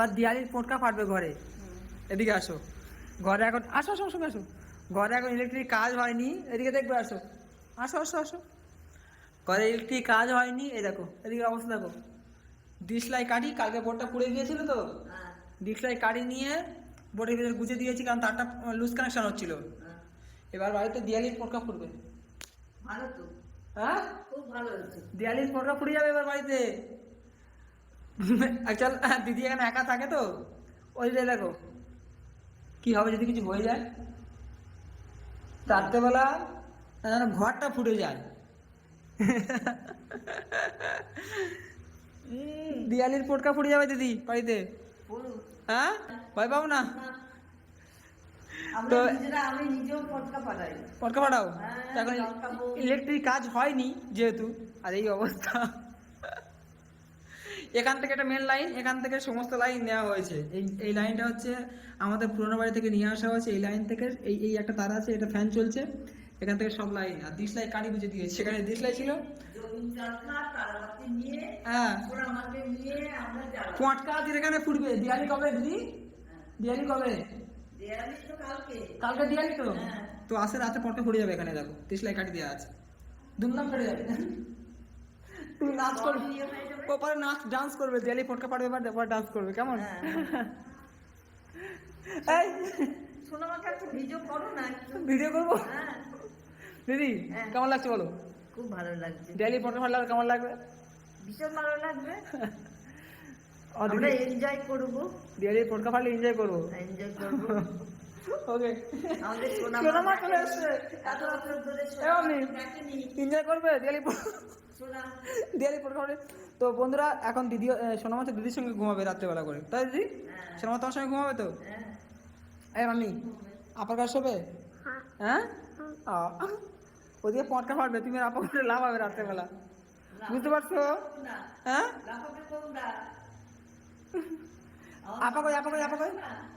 আর দিয়ালির পোটকা ফাটবে ঘরে। এদিকে আসো, ঘরে এখন আসো আসো আসো আসো, ঘরে এখন ইলেকট্রিক কাজ হয়নি, এদিকে দেখবে আসো, আসো আসো আসো, ঘরে ইলেকট্রিক কাজ হয়নি, এই দেখো এদিকে অবস্থা দেখো, ডিসলাই কাঠি কালকে বোর্ডটা পুড়ে গিয়েছিল তো, ডিসলাই কাঠি নিয়ে বোর্ডের ভিতরে গুছিয়ে দিয়েছি কারণ তারটা লুজ কানেকশন হচ্ছিল। এবার বাড়িতে দিয়ালির পোটকা ফুটবে। ভালো তো, হ্যাঁ খুব ভালো হয়েছে। দিয়ালির পোটকা ফুটে যাবে এবার বাড়িতে। চল, দিদি এখানে একা থাকে তো, ওই যে দেখো কি হবে যদি কিছু হয়ে যায় রাত্রেবেলা, যেন ঘরটা ফুটে যায়। দিয়ালির পোটকা ফুটে যাবে দিদি বাড়িতে। বলুন। হ্যাঁ ভয় পাবো না আমরা তো, নিজেরা, আমি নিজেও পটকা পাঠাই। পটকা ফাটাও। হ্যাঁ, এখন লঙ্কা বউ। ইলেকট্রিক কাজ হয়নি যেহেতু, আর এই অবস্থা। এখান থেকে একটা মেন লাইন, এখান থেকে সমস্ত লাইন নেওয়া হয়েছে। এই লাইনটা হচ্ছে আমাদের পুরোনো বাড়ি থেকে নিয়ে আসা হয়েছে। এই লাইন থেকে এই একটা তার আছে, এটা ফ্যান চলছে, এখান থেকে সব লাইন। আর ডিসলাই কানি বুঝে দিয়েছে, সেখানে ডিসলাই ছিল। জমিন চাষা তারাবাতি নিয়ে, হ্যাঁ পোড়ামাকে নিয়ে আমরা জ্বালাবো। পটকা দিয়ে এখানে ফুটবে। দিয়ালি কবে দিদি? দিয়ালি কবে? দেয়ালি তো কালকে। কালকে দিয়ালি তো। হ্যাঁ। তো আসে রাতে পটকা ফুটে যাবে এখানে, দেখো ডিসলাই কাটি দেওয়া আছে, ধুমধাম ফেটে যাবে। তুমি নাচ করবে, ইয়ে হয়ে যাবে। ওপারে নাচ ডান্স করবে, দিয়ালি পটকা ফাটবে, এবার ডান্স করবে কেমন? হ্যাঁ। এই সোনামাকে একটা ভিডিও করো না একটু। ভিডিও করবো হ্যাঁ, দিদি? হ্যাঁ। কেমন লাগছে বলো? খুব ভালো লাগছে, দিয়ালি পটকা ফাটলে আর কেমন লাগবে? ভীষণ ভালো লাগবে। ও আমরা দিদি, এনজয় করবো, দিয়ালি পটকা ফাটলে এনজয় করবো। এনজয় করবো। ওকে, আমাদের সোনামা চলে এসছে। এত বছর ধরে এ মামি, দেখেনি। এনজয় করবে দিয়ালি সোনা, দিয়ালি পটকা ফাটলে? তো বন্ধুরা, এখন দিদি সোনামা তো দিদির সঙ্গে ঘুমাবে রাত্রেবেলা করে, তাই দিদি? হ্যাঁ। সোনামা তোমার সঙ্গে ঘুমাবে তো? হ্যাঁ। এই মামি, আপার কাছে শোবে? হ্যাঁ, ওদিকে পটকা ফাটবে, তুমি আপা করে লাভ হবে রাত্রেবেলা, বুঝতে পারছো? না, হ্যাঁ, লাফাবে কোনটা? আপা কই, আপা কই, আপা কই,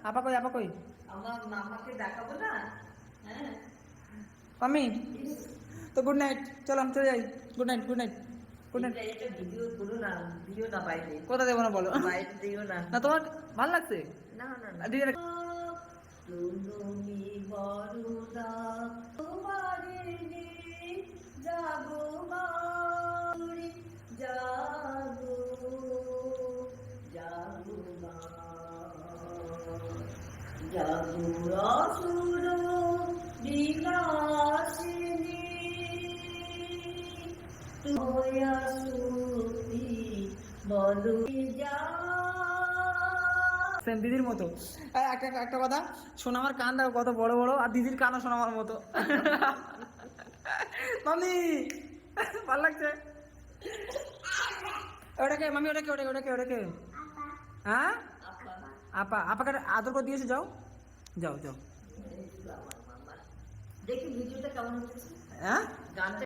আপা কই, আপা কই? আমার মামাকে দেখাবো না। হ্যাঁ। মামি, তো গুড নাইট, চলো আমি চলে যাই। Good night, good night, good night. এটা ভিডিও করো না, দিও না বাইরে। কোথা দেবো না বলো? বাইরে দিও না। না তোমার ভালো লাগছে? না না না। দিদি তুমি বড়দা তোমারে জাগো মারি, জাগো জাগো মা, জাগো অসুর বিলাসিনী, তোয়া সুতি বলো যা। সেম দিদির মতো। একটা কথা, সোনামার কান দেখো কত বড় বড়, আর দিদির কানও সোনামার মতো। মামি ভালো লাগছে? ওটাকে মামি, ওটাকে ওটাকে ওটাকে ওটাকে হ্যাঁ, আপা, আপাকে আদর করে দিয়েছে, যাও যাও যাও। দেখি ভিডিওটা কেমন হচ্ছে। হ্যাঁ, গানটা